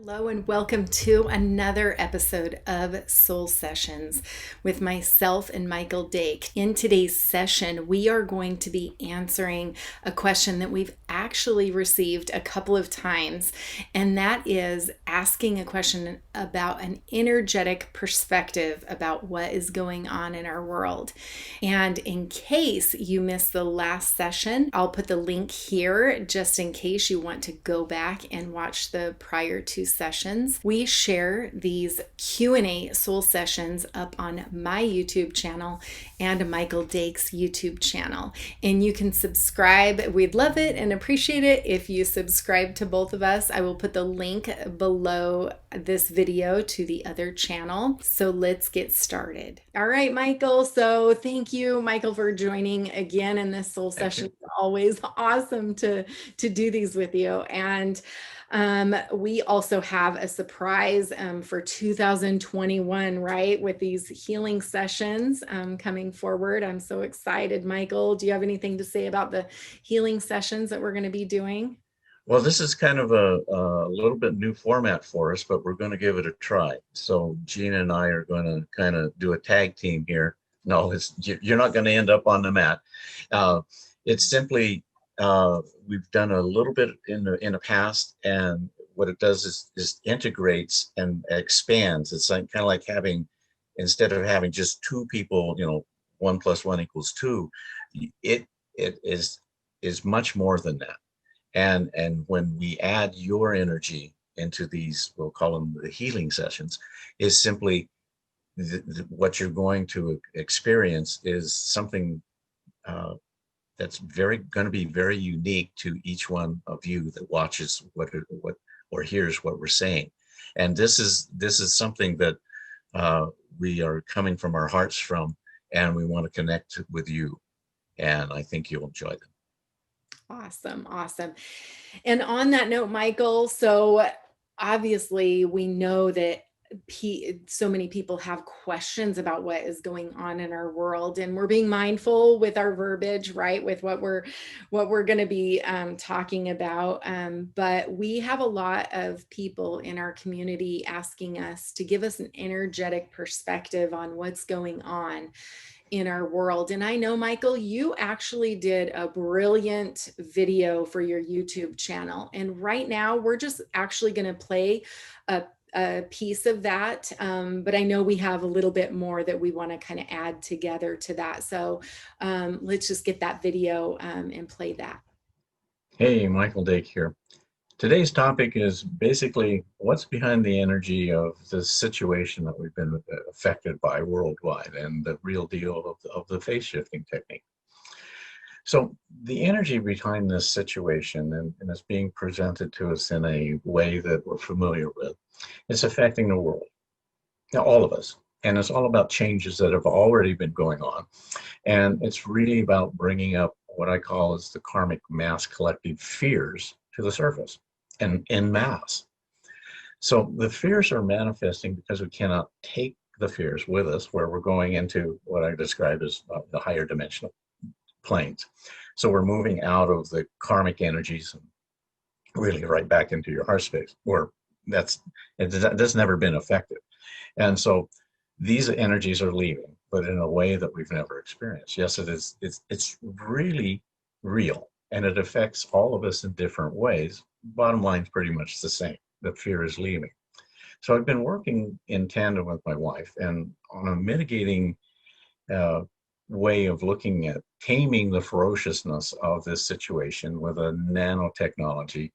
Hello and welcome to another episode of Soul Sessions with myself and Michael Dake. In today's session, we are going to be answering a question that we've actually received a couple of times, and that is asking a question about an energetic perspective about what is going on in our world. And in case you missed the last session, I'll put the link here just in case you want to go back and watch the prior two sessions. We share these Q&A soul sessions up on my YouTube channel and Michael Dake's YouTube channel. And you can subscribe. We'd love it and appreciate it if you subscribe to both of us. I will put the link below this video to the other channel. So let's get started. All right, Michael. So thank you, Michael, for joining again in this soul session. It's always awesome to do these with you. And we also have a surprise for 2021, right? With these healing sessions coming forward. I'm so excited. Michael, do you have anything to say about the healing sessions that we're going to be doing? Well, this is kind of a little bit new format for us, but we're going to give it a try. So Gina and I are going to kind of do a tag team here. No, you're not going to end up on the mat. It's simply we've done a little bit in the past, and what it does is integrates and expands. It's like kind of like having, instead of having just two people, 1 + 1 = 2. It is much more than that. And when we add your energy into these, we'll call them the healing sessions, is simply what you're going to experience is something that's going to be very unique to each one of you that watches what or hears what we're saying. And this is something that we are coming from our hearts from, and we want to connect with you. And I think you'll enjoy them. Awesome. Awesome. And on that note, Michael, so obviously we know that so many people have questions about what is going on in our world, and we're being mindful with our verbiage, right? With what we're going to be talking about. But we have a lot of people in our community asking us to give us an energetic perspective on what's going on in our world. And I know, Michael, you actually did a brilliant video for your YouTube channel. And right now we're just actually going to play a piece of that. But I know we have a little bit more that we want to kind of add together to that. So let's just get that video and play that. Hey, Michael Dake here. Today's topic is basically what's behind the energy of this situation that we've been affected by worldwide, and the real deal of the phase shifting technique. So the energy behind this situation, and it's being presented to us in a way that we're familiar with, it's affecting the world, now, all of us. And it's all about changes that have already been going on. And it's really about bringing up what I call as the karmic mass collective fears to the surface and en masse. So the fears are manifesting because we cannot take the fears with us, where we're going into what I describe as the higher dimensional planes. So we're moving out of the karmic energies and really right back into your heart space, where that's never been effective. And so these energies are leaving, but in a way that we've never experienced. Yes, it is. It's really real, and it affects all of us in different ways. Bottom line is pretty much the same. The fear is leaving. So I've been working in tandem with my wife and on a mitigating way of looking at taming the ferociousness of this situation with a nanotechnology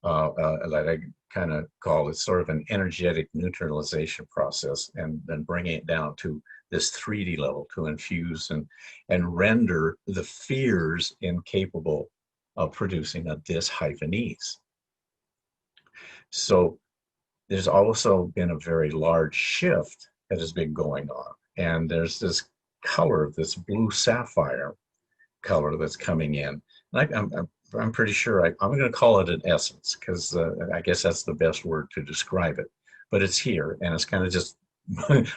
that I kind of call it sort of an energetic neutralization process, and then bringing it down to this 3D level to infuse and render the fears incapable of producing a dis-ease. So there's also been a very large shift that has been going on. And there's this color, this blue sapphire color that's coming in. And I'm pretty sure I'm going to call it an essence, because I guess that's the best word to describe it. But it's here, and it's kind of just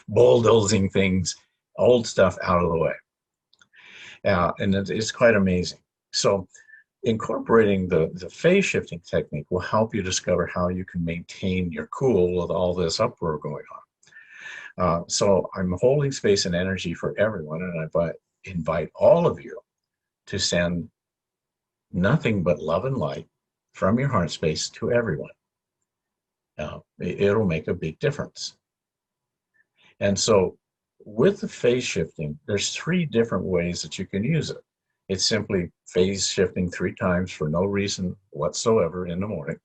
bulldozing things, old stuff out of the way. And it's quite amazing. So Incorporating the phase shifting technique will help you discover how you can maintain your cool with all this uproar going on. So I'm holding space and energy for everyone, and I invite all of you to send nothing but love and light from your heart space to everyone. It'll make a big difference. And so with the phase shifting, there's 3 different ways that you can use it. It's simply phase shifting 3 times for no reason whatsoever in the morning.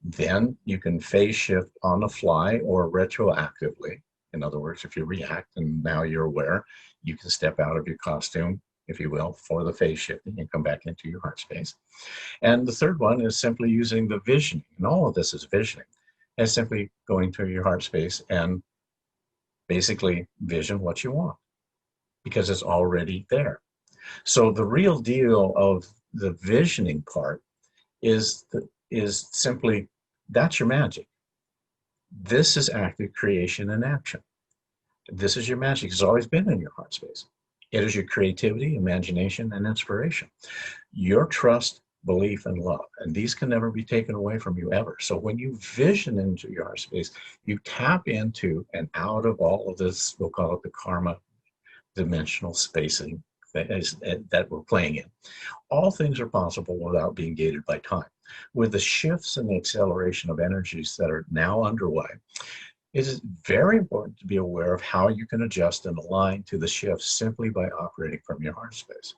Then you can phase shift on the fly or retroactively. In other words, if you react and now you're aware, you can step out of your costume, if you will, for the phase shifting and come back into your heart space. And the third one is simply using the visioning. And all of this is visioning. And simply going to your heart space and basically vision what you want because it's already there. So the real deal of the visioning part is simply that's your magic. This is active creation and action. This is your magic. It's always been in your heart space. It is your creativity, imagination, and inspiration. Your trust, belief, and love. And these can never be taken away from you ever. So when you vision into your heart space, you tap into and out of all of this, we'll call it the karma dimensional spacing that we're playing in. All things are possible without being gated by time. With the shifts and the acceleration of energies that are now underway, it is very important to be aware of how you can adjust and align to the shifts simply by operating from your heart space.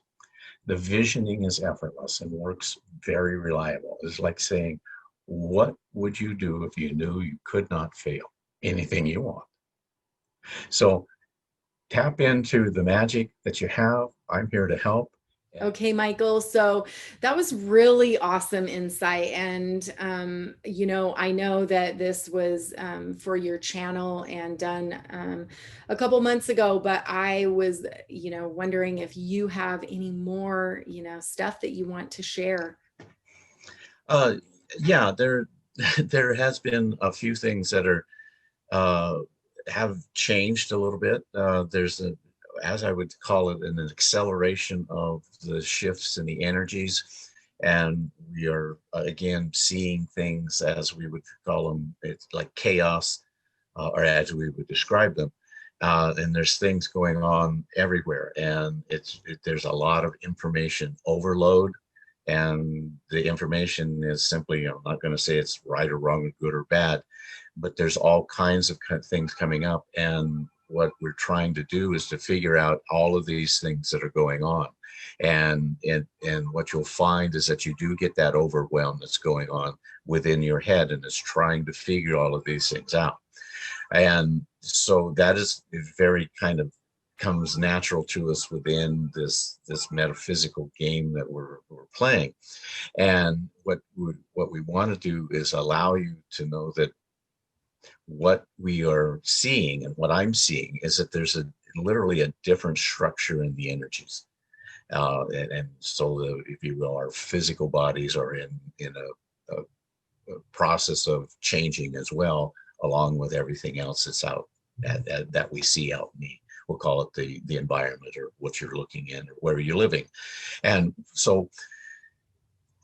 The visioning is effortless and works very reliable. It's like saying, what would you do if you knew you could not fail? Anything you want. So tap into the magic that you have. I'm here to help. Okay, Michael. So that was really awesome insight. And, I know that this was for your channel and done a couple months ago, but I was, wondering if you have any more, stuff that you want to share. Yeah, there has been a few things that are have changed a little bit. There's as I would call it, an acceleration of the shifts in the energies. And we are, again, seeing things as we would call them, it's like chaos, or as we would describe them. And there's things going on everywhere. And there's a lot of information overload. And the information is simply, I'm not going to say it's right or wrong or good or bad, but there's all kinds of things coming up. And what we're trying to do is to figure out all of these things that are going on. And what you'll find is that you do get that overwhelm that's going on within your head, and it's trying to figure all of these things out. And so that is very kind of comes natural to us within this metaphysical game that we're playing. And what we want to do is allow you to know that what we are seeing and what I'm seeing is that there's literally a different structure in the energies. And so, if you will, our physical bodies are in a process of changing as well, along with everything else that's out that we see out in we'll call it the environment, or what you're looking in, or where you're living. And so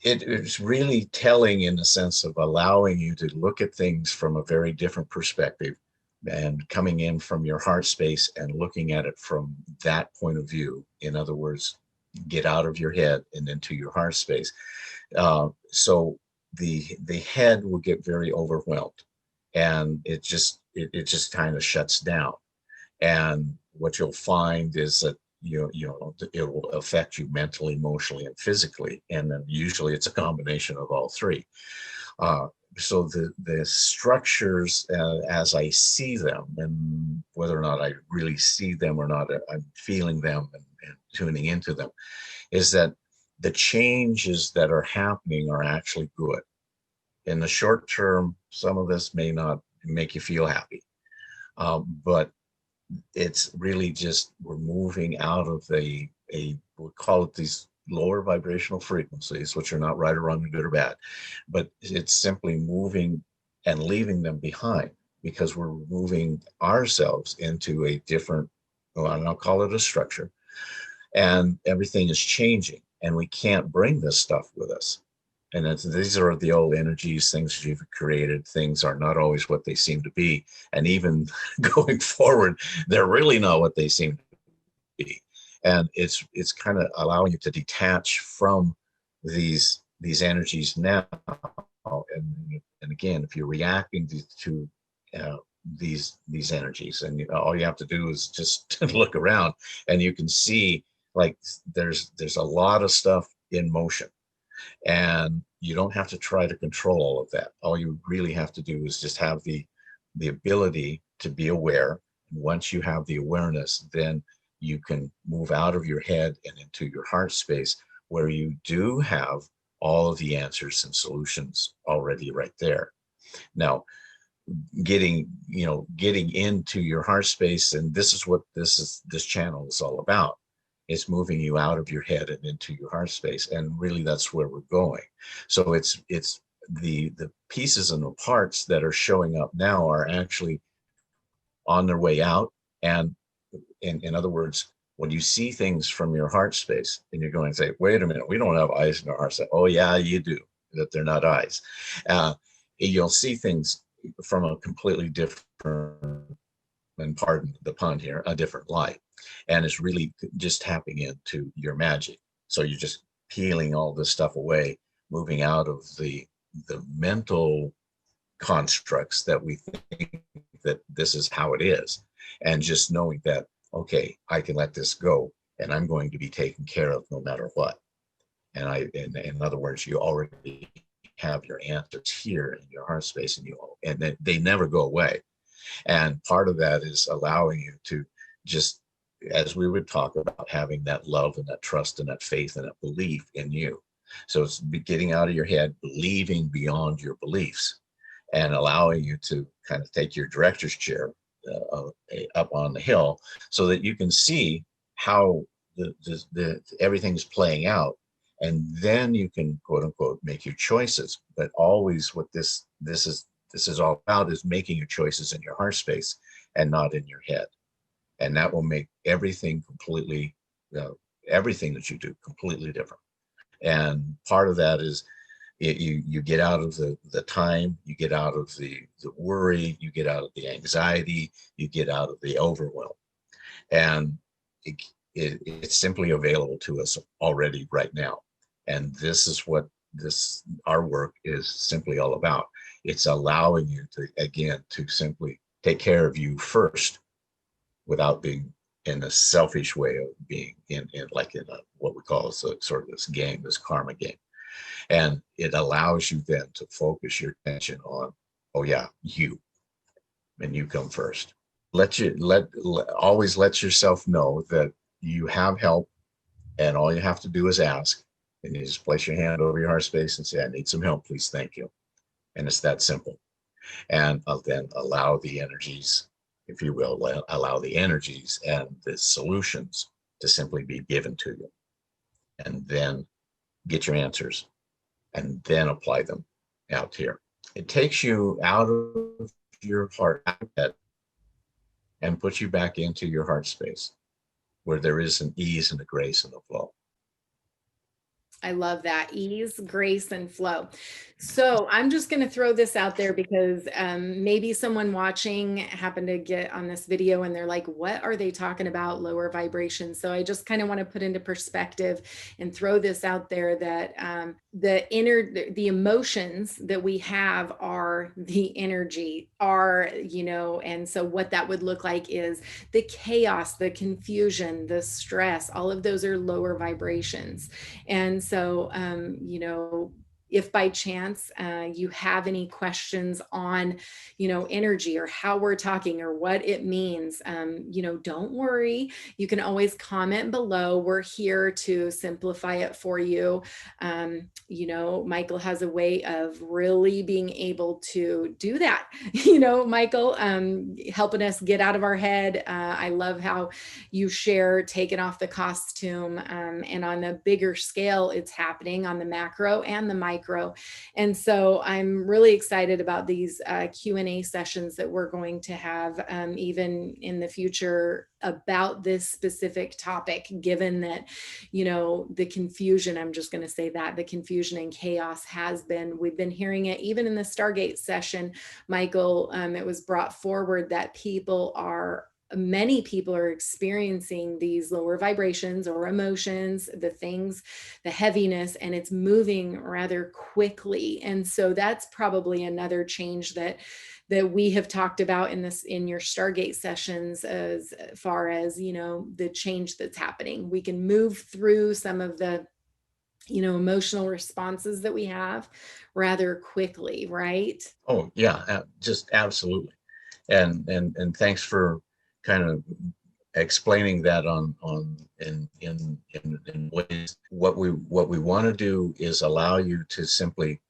it's really telling in the sense of allowing you to look at things from a very different perspective, and coming in from your heart space and looking at it from that point of view. In other words, get out of your head and into your heart space. So the head will get very overwhelmed, and it just kind of shuts down. And what you'll find is that it will affect you mentally, emotionally, and physically. And then usually it's a combination of all 3. So the structures, as I see them, and whether or not I really see them or not, I'm feeling them and tuning into them, is that the changes that are happening are actually good. In the short term, some of this may not make you feel happy, but it's really just we're moving out of we'll call it these lower vibrational frequencies, which are not right or wrong, good or bad, but it's simply moving and leaving them behind, because we're moving ourselves into a different, well, I'll call it a structure, and everything is changing. and we can't bring this stuff with us. And these are the old energies, things you've created. Things are not always what they seem to be. And even going forward, they're really not what they seem to be. And it's kind of allowing you to detach from these energies now. And again, if you're reacting to these energies, and all you have to do is just look around, and you can see like there's a lot of stuff in motion. And you don't have to try to control all of that. All you really have to do is just have the ability to be aware. Once you have the awareness, then you can move out of your head and into your heart space, where you do have all of the answers and solutions already right there. Now, getting into your heart space, and this is what this channel is all about. It's moving you out of your head and into your heart space, and really that's where we're going. So it's the pieces and the parts that are showing up now are actually on their way out. And in other words, when you see things from your heart space and you're going to say, wait a minute, we don't have eyes in our heart space. Oh yeah, you do. That they're not eyes. You'll see things from a completely different, and pardon the pun here, a different light. And it's really just tapping into your magic. So you're just peeling all this stuff away, moving out of the mental constructs that we think that this is how it is, and just knowing that, okay, I can let this go, and I'm going to be taken care of no matter what. And in other words, you already have your answers here in your heart space, and they never go away. And part of that is allowing you to just, as we would talk about, having that love and that trust and that faith and that belief in you. So it's getting out of your head, believing beyond your beliefs, and allowing you to kind of take your director's chair up on the hill, so that you can see how everything's playing out. And then you can, quote unquote, make your choices. But always what this is all about is making your choices in your heart space and not in your head. And that will make everything completely, everything that you do completely different. And part of that is you get out of the time, you get out of the worry, you get out of the anxiety, you get out of the overwhelm. And it's simply available to us already right now. And this is what our work is simply all about. It's allowing you to, again, to simply take care of you first, without being in a selfish way of being in what we call sort of this game, this karma game. And it allows you then to focus your attention on, oh yeah, you, and you come first. Always let yourself know that you have help, and all you have to do is ask. And you just place your hand over your heart space and say, I need some help, please, thank you. And it's that simple. And I'll then allow the energies, if you will, allow the energies and the solutions to simply be given to you. And then get your answers, and then apply them out here. It takes you out of your heart and puts you back into your heart space, where there is an ease and a grace and a flow. I love that. Ease, grace, and flow. So I'm just going to throw this out there because maybe someone watching happened to get on this video and they're like, what are they talking about? Lower vibrations. So I just kind of want to put into perspective and throw this out there that the emotions that we have are the energy, and so what that would look like is the chaos, the confusion, the stress, all of those are lower vibrations. And so, if by chance you have any questions on, energy or how we're talking or what it means, don't worry. You can always comment below. We're here to simplify it for you. Michael has a way of really being able to do that. Michael, helping us get out of our head. I love how you share taking off the costume, and on a bigger scale, it's happening on the macro and the micro micro. And so I'm really excited about these Q&A sessions that we're going to have even in the future about this specific topic, given that, the confusion, I'm just going to say that the confusion and chaos we've been hearing it even in the Stargate session, Michael. It was brought forward that many people are experiencing these lower vibrations or emotions, the heaviness, and it's moving rather quickly. And so that's probably another change that we have talked about in your Stargate sessions, as far as, the change that's happening. We can move through some of the, emotional responses that we have rather quickly, right? Oh yeah, just absolutely. And thanks for kind of explaining that in ways. What we want to do is allow you to simply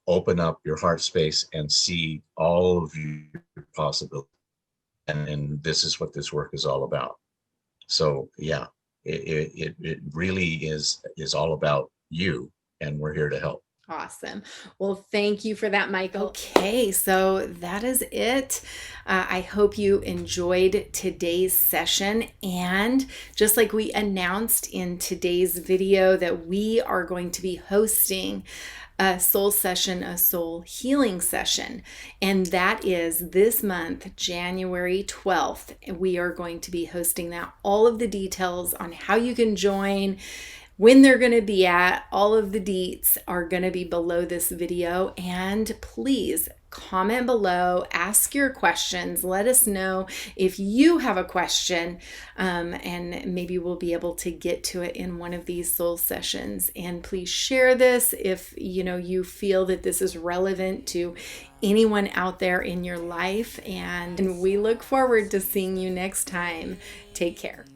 open up your heart space and see all of your possibilities. And this is what this work is all about. So yeah, it really is all about you, and we're here to help. Awesome. Well, thank you for that, Michael. Okay, so that is it. I hope you enjoyed today's session. And just like we announced in today's video, that we are going to be hosting a soul session, a soul healing session. And that is this month, January 12th. We are going to be hosting that. All of the details on how you can join, when they're going to be at, all of the deets are going to be below this video. And please comment below, ask your questions, let us know if you have a question, and maybe we'll be able to get to it in one of these soul sessions. And please share this if you feel that this is relevant to anyone out there in your life. And we look forward to seeing you next time. Take care.